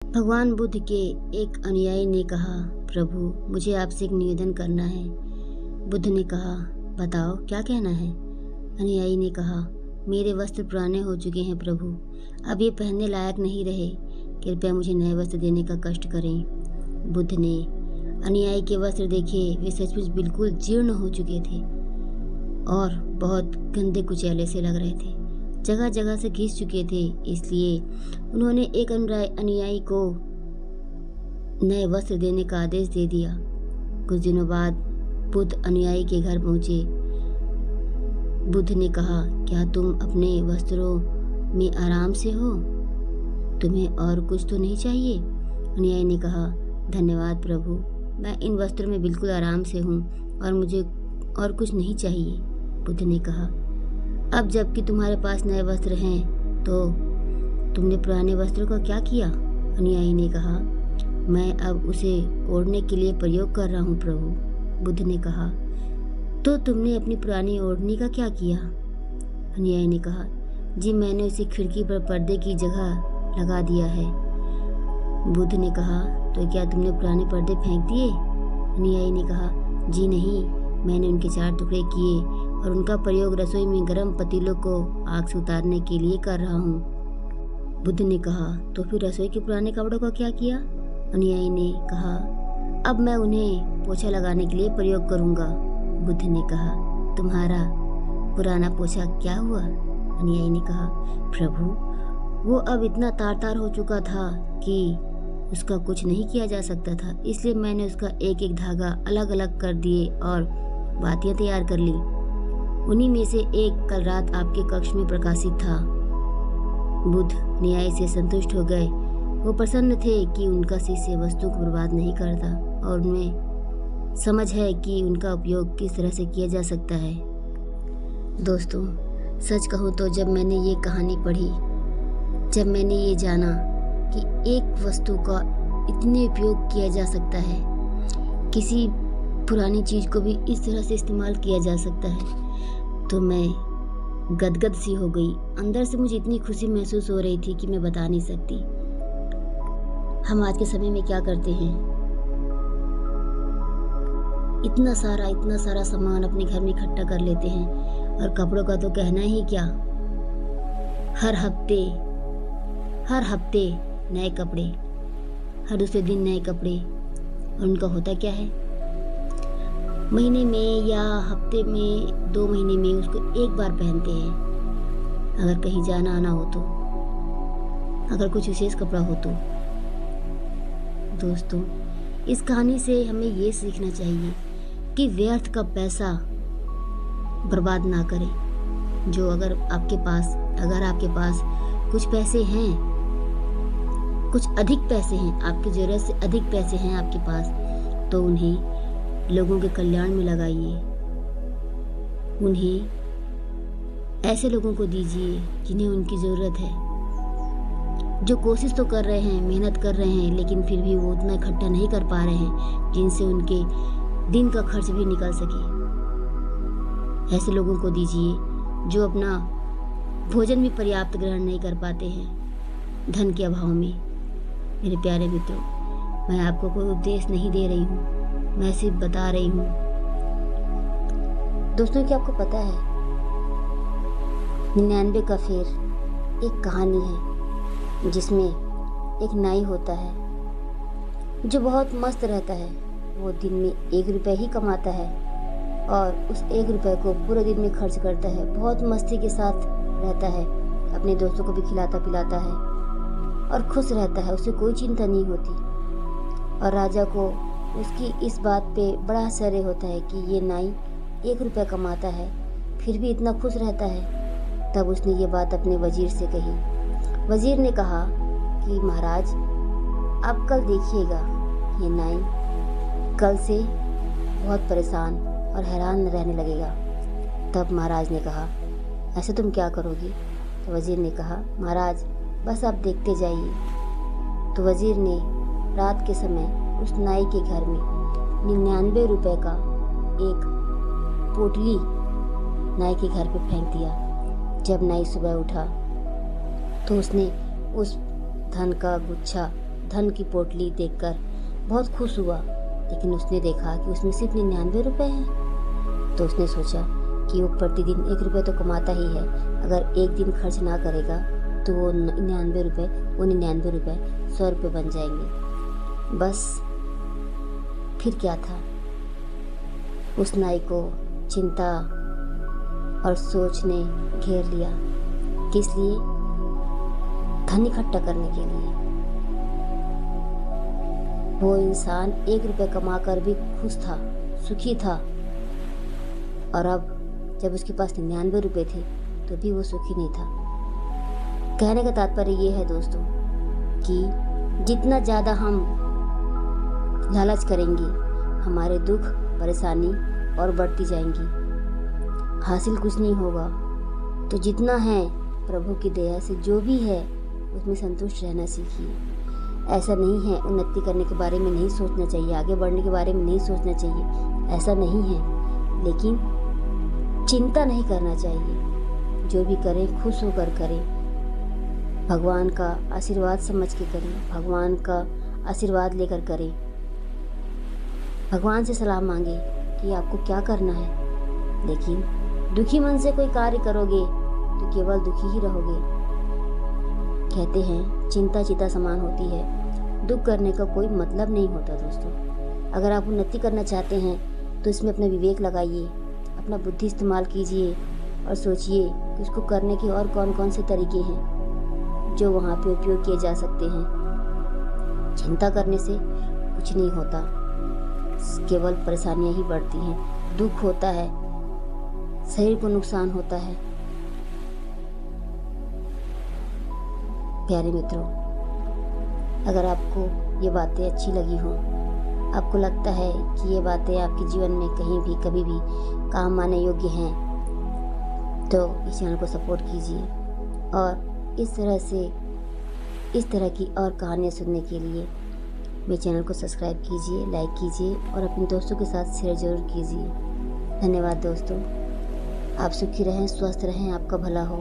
भगवान बुद्ध के एक अनुयायी ने कहा, प्रभु मुझे आपसे एक निवेदन करना है। बुद्ध ने कहा, बताओ क्या कहना है। अनुयायी ने कहा, मेरे वस्त्र पुराने हो चुके हैं प्रभु, अब ये पहनने लायक नहीं रहे, कृपया मुझे नए वस्त्र देने का कष्ट करें। बुद्ध ने अनुयायी के वस्त्र देखे, वे सचमुच बिल्कुल जीर्ण हो चुके थे और बहुत गंदे कुचैले से लग रहे थे, जगह जगह से घिस चुके थे। इसलिए उन्होंने एक अनुयायी को नए वस्त्र देने का आदेश दे दिया। कुछ दिनों बाद बुद्ध अनुयायी के घर पहुंचे। बुद्ध ने कहा, क्या तुम अपने वस्त्रों में आराम से हो? तुम्हें और कुछ तो नहीं चाहिए? अनुयायी ने कहा, धन्यवाद प्रभु, मैं इन वस्त्रों में बिल्कुल आराम से हूँ और मुझे और कुछ नहीं चाहिए। बुद्ध ने कहा, अब जबकि तुम्हारे पास नए वस्त्र हैं तो तुमने पुराने वस्त्रों का क्या किया? अनुयायी ने कहा, मैं अब उसे ओढ़ने के लिए प्रयोग कर रहा हूँ प्रभु। बुद्ध ने कहा, तो तुमने अपनी पुरानी ओढ़नी का क्या किया? अनुयायी ने कहा, जी मैंने उसे खिड़की पर पर्दे की जगह लगा दिया है। बुद्ध ने कहा, तो क्या तुमने पुराने पर्दे फेंक दिए? अनुयायी ने कहा, जी नहीं, मैंने उनके 4 टुकड़े किए और उनका प्रयोग रसोई में गर्म पतीलों को आग से उतारने के लिए कर रहा हूँ। बुद्ध ने कहा, तो फिर रसोई के पुराने कपड़ों का क्या किया? अनुयायी ने कहा, अब मैं उन्हें पोछा लगाने के लिए प्रयोग करूँगा। बुद्ध ने कहा, तुम्हारा पुराना पोछा क्या हुआ? अनुयायी ने कहा, प्रभु वो अब इतना तार हो चुका था कि उसका कुछ नहीं किया जा सकता था, इसलिए मैंने उसका एक एक धागा अलग अलग कर दिए और बातियाँ तैयार कर ली। उन्हीं में से एक कल रात आपके कक्ष में प्रकाशित था। बुद्ध न्याय से संतुष्ट हो गए। वो प्रसन्न थे कि उनका शिष्य वस्तु को बर्बाद नहीं करता और उन्हें समझ है कि उनका उपयोग किस तरह से किया जा सकता है। दोस्तों, सच कहूँ तो जब मैंने ये कहानी पढ़ी, जब मैंने ये जाना कि एक वस्तु का इतने उपयोग किया जा सकता है, किसी पुरानी चीज़ को भी इस तरह से इस्तेमाल किया जा सकता है, तो मैं गदगद सी हो गई। अंदर से मुझे इतनी खुशी महसूस हो रही थी कि मैं बता नहीं सकती। हम आज के समय में क्या करते हैं, इतना सारा सामान अपने घर में इकट्ठा कर लेते हैं और कपड़ों का तो कहना ही क्या। हर हफ्ते नए कपड़े, हर दूसरे दिन नए कपड़े, और उनका होता क्या है, महीने में या हफ्ते में 2 महीने में उसको एक बार पहनते हैं। अगर कहीं जाना आना हो तो, अगर कुछ विशेष कपड़ा हो तो। दोस्तों, इस कहानी से हमें ये सीखना चाहिए कि व्यर्थ का पैसा बर्बाद ना करें। जो अगर आपके पास कुछ पैसे हैं, कुछ अधिक पैसे हैं, आपकी ज़रूरत से अधिक पैसे हैं आपके पास, तो उन्हें लोगों के कल्याण में लगाइए। उन्हें ऐसे लोगों को दीजिए जिन्हें उनकी ज़रूरत है, जो कोशिश तो कर रहे हैं, मेहनत कर रहे हैं, लेकिन फिर भी वो उतना इकट्ठा नहीं कर पा रहे हैं जिनसे उनके दिन का खर्च भी निकल सके। ऐसे लोगों को दीजिए जो अपना भोजन भी पर्याप्त ग्रहण नहीं कर पाते हैं धन के अभाव में। मेरे प्यारे मित्रों, मैं आपको कोई उपदेश नहीं दे रही हूँ, मैं सिर्फ बता रही हूँ। दोस्तों, क्या आपको पता है 99 का फेर एक कहानी है जिसमें एक नाई होता है जो बहुत मस्त रहता है। वो दिन में 1 रुपये ही कमाता है और उस 1 रुपये को पूरे दिन में खर्च करता है। बहुत मस्ती के साथ रहता है, अपने दोस्तों को भी खिलाता पिलाता है और खुश रहता है, उसे कोई चिंता नहीं होती। और राजा को उसकी इस बात पे बड़ा आश्चर्य होता है कि ये नाई 1 रुपये कमाता है फिर भी इतना खुश रहता है। तब उसने ये बात अपने वजीर से कही। वजीर ने कहा कि महाराज, आप कल देखिएगा, ये नाई कल से बहुत परेशान और हैरान रहने लगेगा। तब महाराज ने कहा, ऐसे तुम क्या करोगे? तो वजीर ने कहा, महाराज बस आप देखते जाइए। तो वजीर ने रात के समय उस नाई के घर में 99 रुपये का एक पोटली नाई के घर पे फेंक दिया। जब नाई सुबह उठा तो उसने उस धन का गुच्छा धन की पोटली देखकर बहुत खुश हुआ, लेकिन उसने देखा कि उसमें सिर्फ 99 रुपये हैं। तो उसने सोचा कि वो प्रतिदिन 1 रुपये तो कमाता ही है, अगर एक दिन खर्च ना करेगा तो वो 99 रुपये 100 रुपये बन जाएंगे। बस फिर क्या था, उस नाई को चिंता और सोच ने घेर लिया। किस लिए? धन इकट्ठा करने के लिए। वो इंसान 1 रुपये कमाकर भी खुश था, सुखी था, और अब जब उसके पास 99 रुपये थे तो भी वो सुखी नहीं था। कहने का तात्पर्य ये है दोस्तों कि जितना ज़्यादा हम लालच करेंगे, हमारे दुख परेशानी और बढ़ती जाएंगी, हासिल कुछ नहीं होगा। तो जितना है प्रभु की दया से जो भी है उसमें संतुष्ट रहना सीखिए। ऐसा नहीं है उन्नति करने के बारे में नहीं सोचना चाहिए, आगे बढ़ने के बारे में नहीं सोचना चाहिए, ऐसा नहीं है, लेकिन चिंता नहीं करना चाहिए। जो भी करें खुश होकर करें, भगवान का आशीर्वाद समझ के करें, भगवान का आशीर्वाद लेकर करें। भगवान से सलाह मांगे कि आपको क्या करना है, लेकिन दुखी मन से कोई कार्य करोगे तो केवल दुखी ही रहोगे। कहते हैं चिंता चिता समान होती है, दुख करने का कोई मतलब नहीं होता दोस्तों। अगर आप उन्नति करना चाहते हैं तो इसमें अपना विवेक लगाइए, अपना बुद्धि इस्तेमाल कीजिए और सोचिए कि उसको करने के और कौन कौन से तरीके हैं जो वहाँ पे उपयोग किए जा सकते हैं। चिंता करने से कुछ नहीं होता, केवल परेशानियाँ ही बढ़ती हैं, दुख होता है, शरीर को नुकसान होता है। प्यारे मित्रों, अगर आपको ये बातें अच्छी लगी हों, आपको लगता है कि ये बातें आपके जीवन में कहीं भी कभी भी काम आने योग्य हैं, तो इस चैनल को सपोर्ट कीजिए और इस तरह की और कहानियाँ सुनने के लिए मेरे चैनल को सब्सक्राइब कीजिए, लाइक कीजिए और अपने दोस्तों के साथ शेयर ज़रूर कीजिए। धन्यवाद दोस्तों। आप सुखी रहें, स्वस्थ रहें, आपका भला हो।